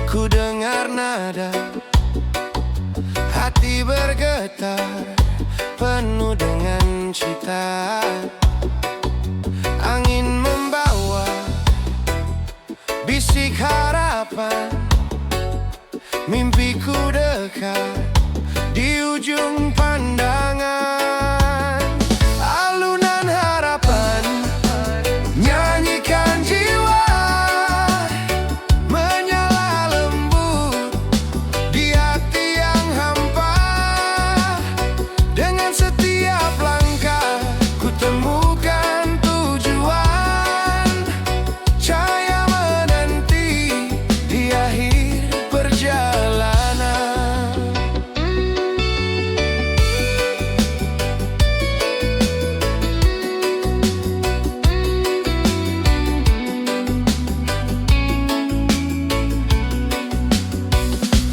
Ku dengar nada, hati bergetar, penuh dengan cita. Angin membawa bisik harapan, mimpiku dekat di ujung pandangan. Alunan harapan nyanyikan jiwa, menyala lembut di hati yang hampa. Dengan setiap langkah ku temukan tujuan, cahaya menanti di akhir perjalanan.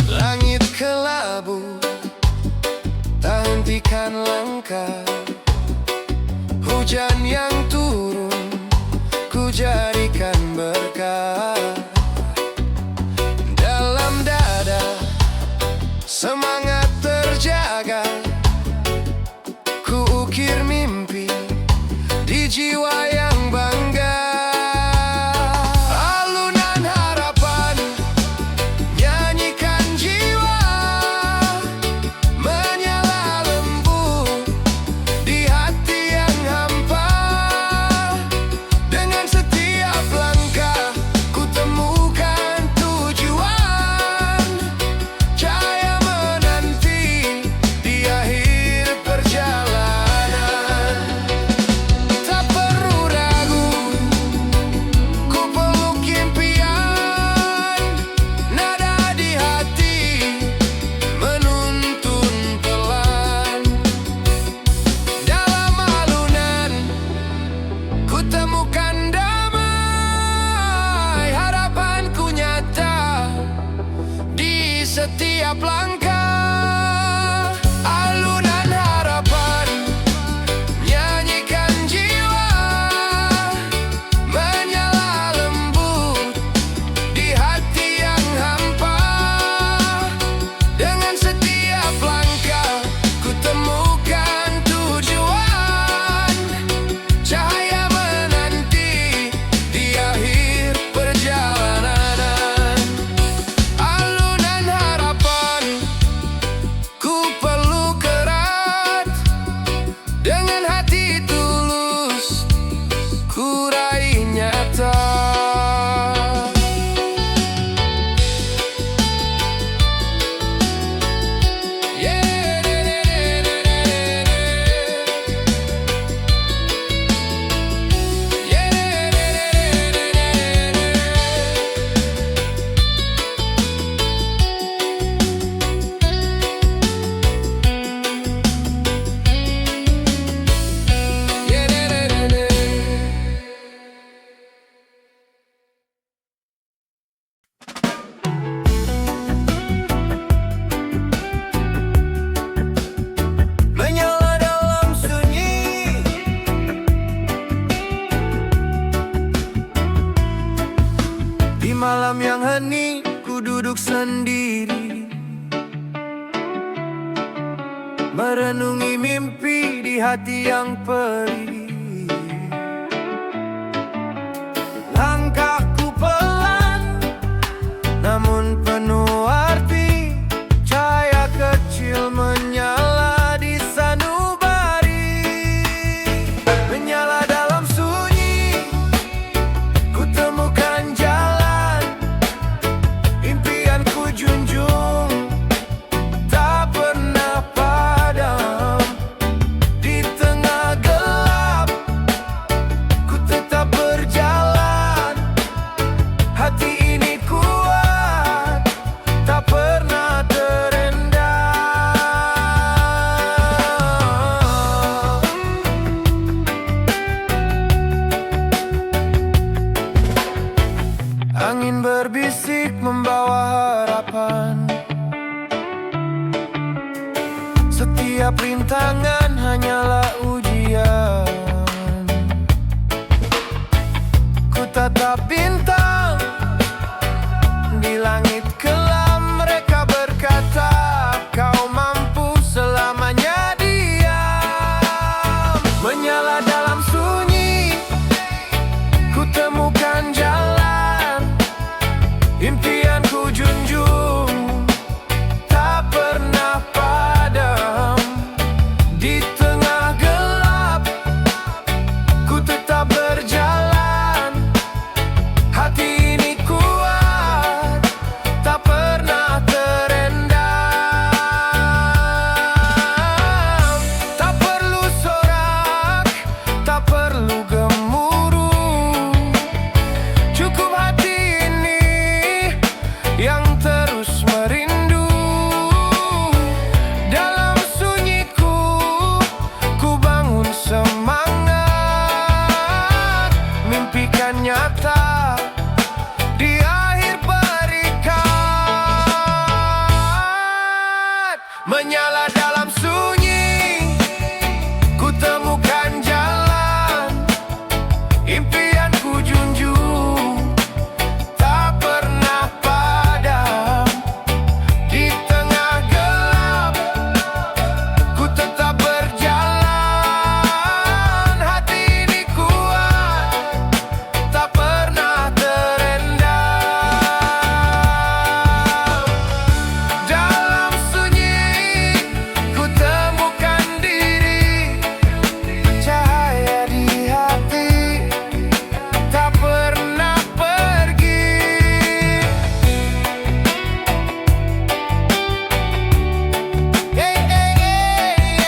Langit kelabu, tak hentikan langkah. Hujan yang turun, ku jadikan berkah. Dalam dada, semangat terjaga. Ku ukir mimpi di jiwa yang bangga. Alunan harapan nyanyikan jiwa, menyala lembut di hati yang hampa. Dengan setiap langkah ku temukan tujuan, cahaya menanti di akhir perjalanan. Tak perlu ragu, ku peluk impian. Nada di hati menuntun pelan. Dalam alunan ku temukan damai, harapanku nyata di setiap langkah. Alunan harapan nyanyikan jiwa, menyala lembut di hati yang hampa. Dengan setiap langkah ku temukan tujuan, cahaya menanti di akhir perjalanan. Alunan harapan ku peluk erat, dengan hati tulus ku raih nyata. Menyala dalam sunyi, di malam yang hening ku duduk sendiri, merenungi mimpi di hati yang perih. Langkahku pelan, namun penuh arti. Cahaya kecil menyala di sanubari. Menyala dalam sunyi, ku temukan jalan. Impianku junjung, tak pernah padam. Di tengah gelap, ku tetap berjalan. Hati ini kuat, tak pernah terendam. Angin berbisik membawa harapan. Setiap rintangan hanyalah ujian. Ku tatap bintang di langit ke Impian ku junjung tak pernah padam. Di tengah gelap ku tetap berjalan. Hati ini kuat, tak pernah terendam. Tak perlu sorak, tak perlu gemuruh. Cukup hati ini yang terus merindu. Dalam sunyiku ku bangun semangat. Mimpikan nyata di akhir barikat. Menyala dalam sunyi ku temukan jalan. Impian ku junjung tak pernah padam. Di tengah gelap ku tetap berjalan. Hati ini kuat, tak pernah terendam. Dalam sunyi ku temukan diri. Cahaya di hati tak pernah pergi. Hey, hey, hey,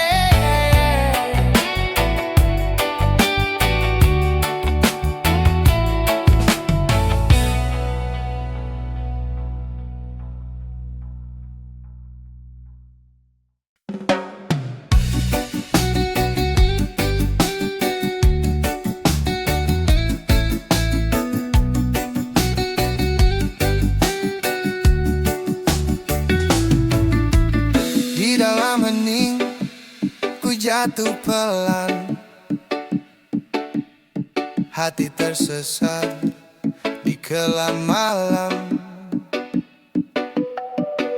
hey. Di dalam hening ku jatuh pelan. Hati tersesat di kelam malam.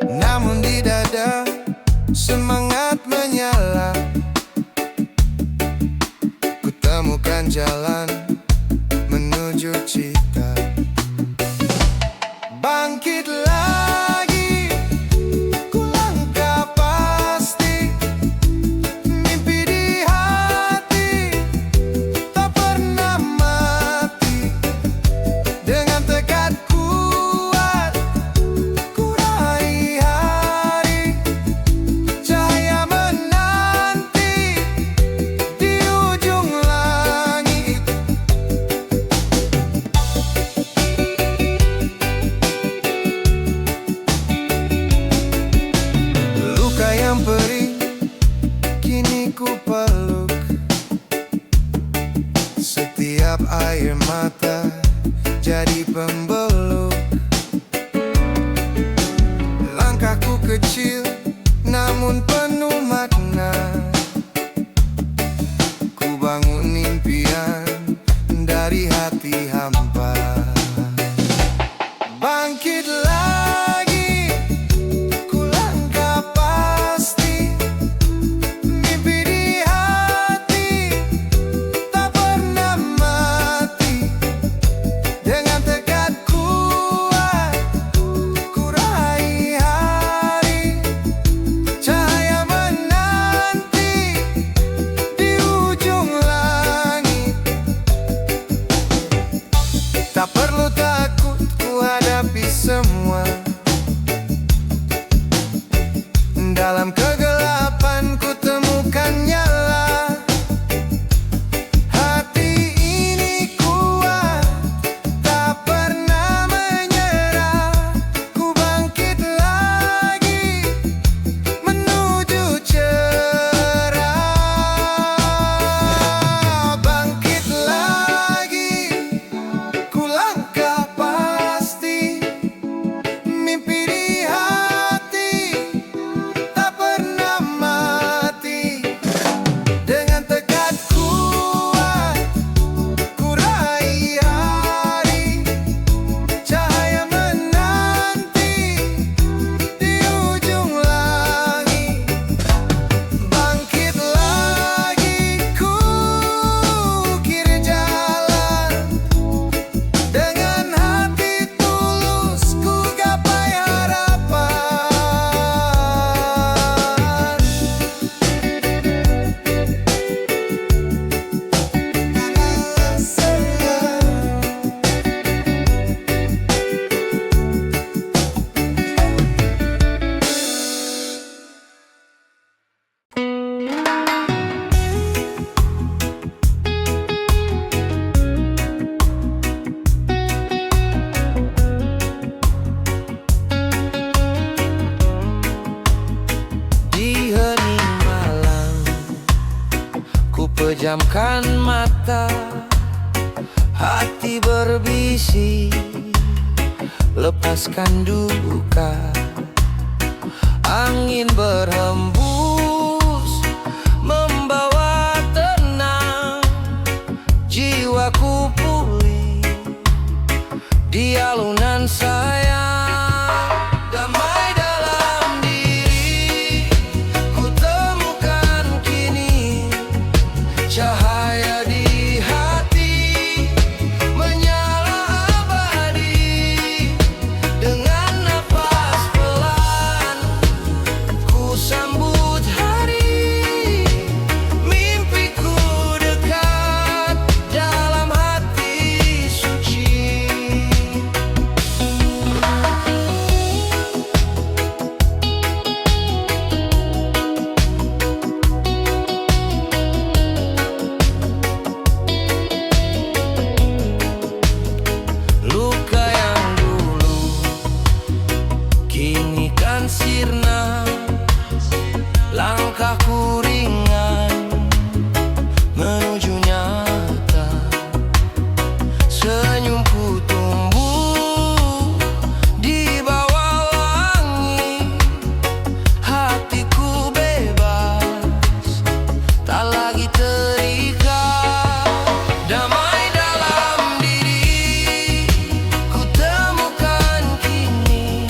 Namun di dada semangat menyala. Ku temukan jalan menuju cita. Bangkit lagi, ku langkah pasti. Mimpi di hati tak pernah mati. Dengan tekad kuat ku raih hari. Cahaya menanti di ujung langit. Luka yang perih kini ku peluk. Setiap air mata jadi pembeluk. Langkahku kecil namun penuh makna. Ku bangun impian dari hati hampa. Bangkit lagi, ku langkah pasti. Mimpi di hati tak pernah mati. Dengan tekad kuat ku raih hari. Cahaya menanti di ujung langit. Tak perlu takut ku hadapi semua. Dalam kegelapan ku temukan nyala. Hati ini kuat, tak pernah menyerah. Ku bangkit lagi menuju cerah. Bangkit lagi, ku langkah pasti. pejamkan mata, hati berbisik, lepaskan duka. Angin berhembus membawa tenang, jiwaku pulih di alunan sayang. Damai dalam diri ku temukan kini, cahaya di hati menyala abadi. Dengan nafas pelan ku sambut hari, mimpiku dekat dalam hati suci. Luka yang dulu kini kan sirna, langkahku ringan menuju nyata. Senyumku tumbuh di bawah langit, hatiku bebas, tak lagi terikat. Damai dalam diri ku temukan kini,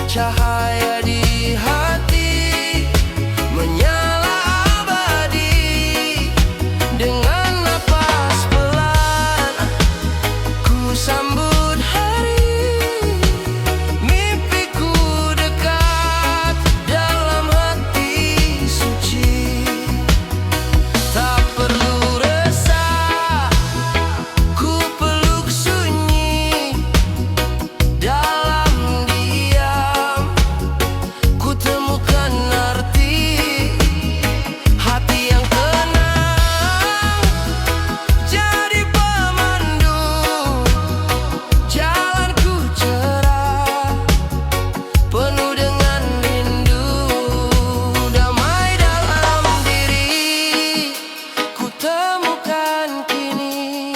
cahaya di hati menyala abadi. Dengan napas pelan ku sambut hari, mimpiku dekat dalam hati suci. Tak perlu resah, ku peluk sunyi. Dalam diam ku temukan arti, hati yang tenang jadi pemandu. Jalanku cerah, penuh dengan rindu. Damai dalam diri ku temukan kini,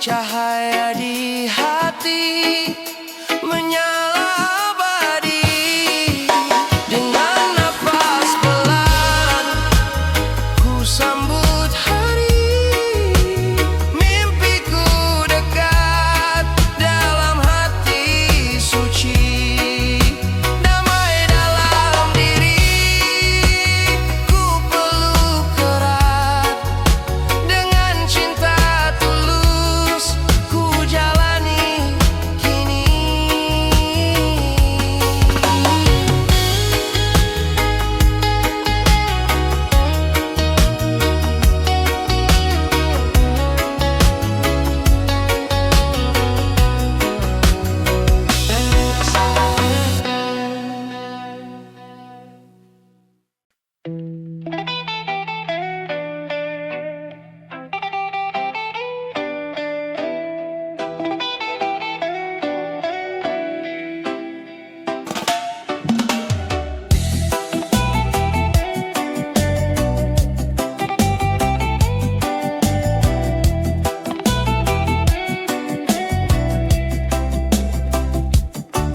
cahaya di hati menyala abadi. Dengan napas pelan ku sambut hari, mimpiku dekat dalam hati suci. Damai dalam diri ku peluk erat, dengan cinta tulus ku jalani kini.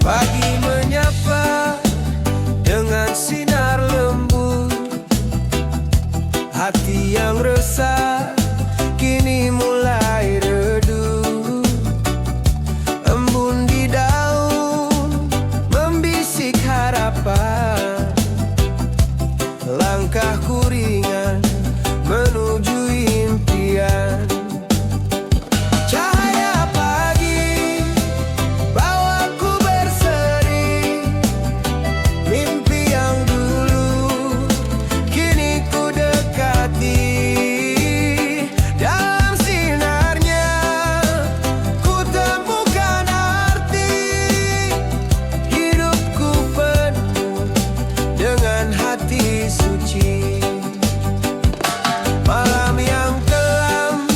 Pagi menyapa dengan sinar lembut, hati yang resah kini mulai redup. Embun di daun membisik harapan, langkahku ringan menuju impian. Cahaya pagi bawaku berseri, mimpi yang dulu kini ku dekati. Dalam sinarnya ku temukan arti, hidupku penuh dengan hati suci. Malam yang kelam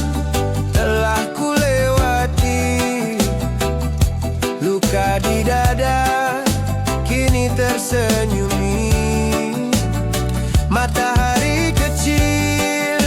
telah ku lewati, luka di dada kini tersenyumi. Matahari kecil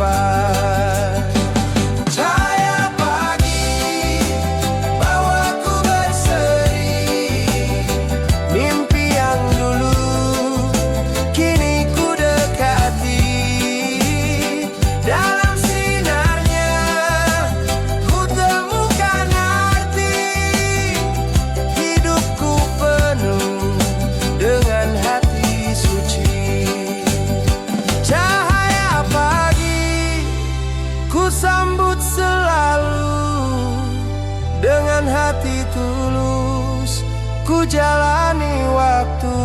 harapan. Cahaya pagi bawaku berseri, mimpi yang dulu kini ku dekati. Dalam sinarnya ku temukan arti, hidupku penuh dengan hati suci. Cahaya pagi ku sambut selalu, dengan hati tulus ku jalani waktu.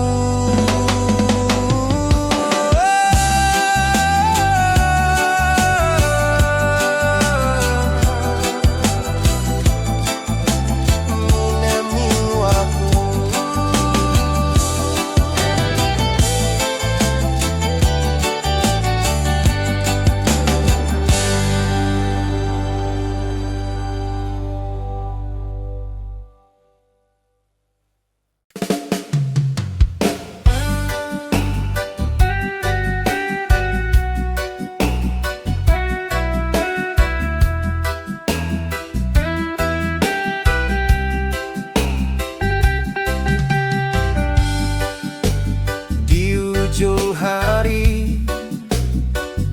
Ujung hari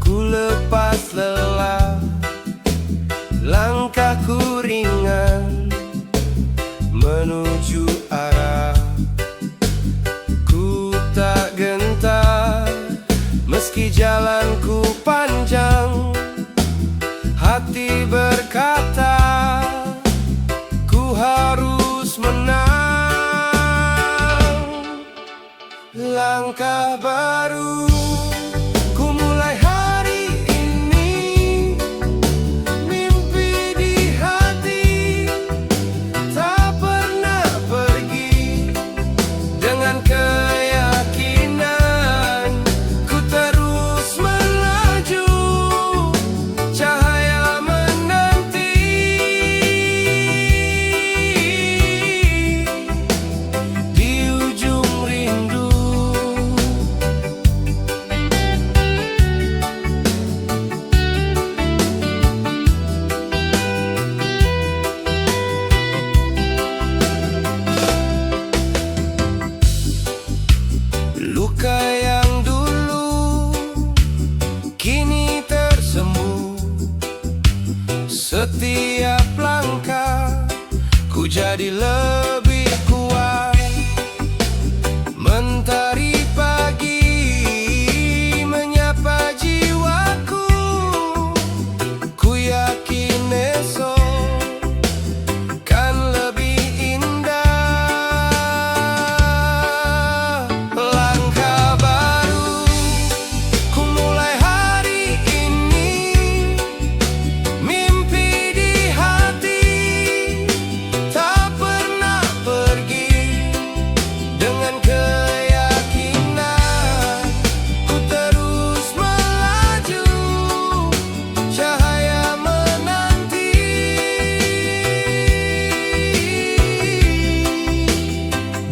ku lepas lelah, langkahku ringan menuju arah. Ku tak gentar meski jalanku panjang, hati berkata ku harus menang. Langkah baru ku mulai hari ini, mimpi di hati tak pernah pergi. Dengan keyakinan ku terus melaju, cahaya menanti di ujung rindu. Luka yang dulu kini tersembuh, setiap langkah ku jadi lebih kuat. Mentari pagi menyapa jiwaku, ku yakin esok kan lebih indah. Langkah baru ku mulai hari ini, mimpi di hati tak pernah pergi. Dengan keyakinan ku terus melaju, cahaya menanti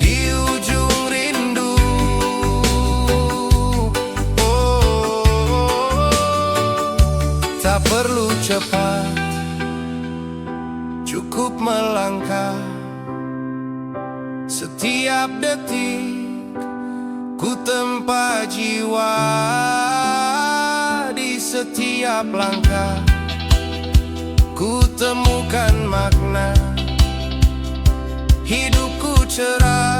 di ujung rindu. Tak perlu cepat, cukup melangkah. Setiap detik ku tempa jiwa, di setiap langkah ku temukan makna. Hidupku cerah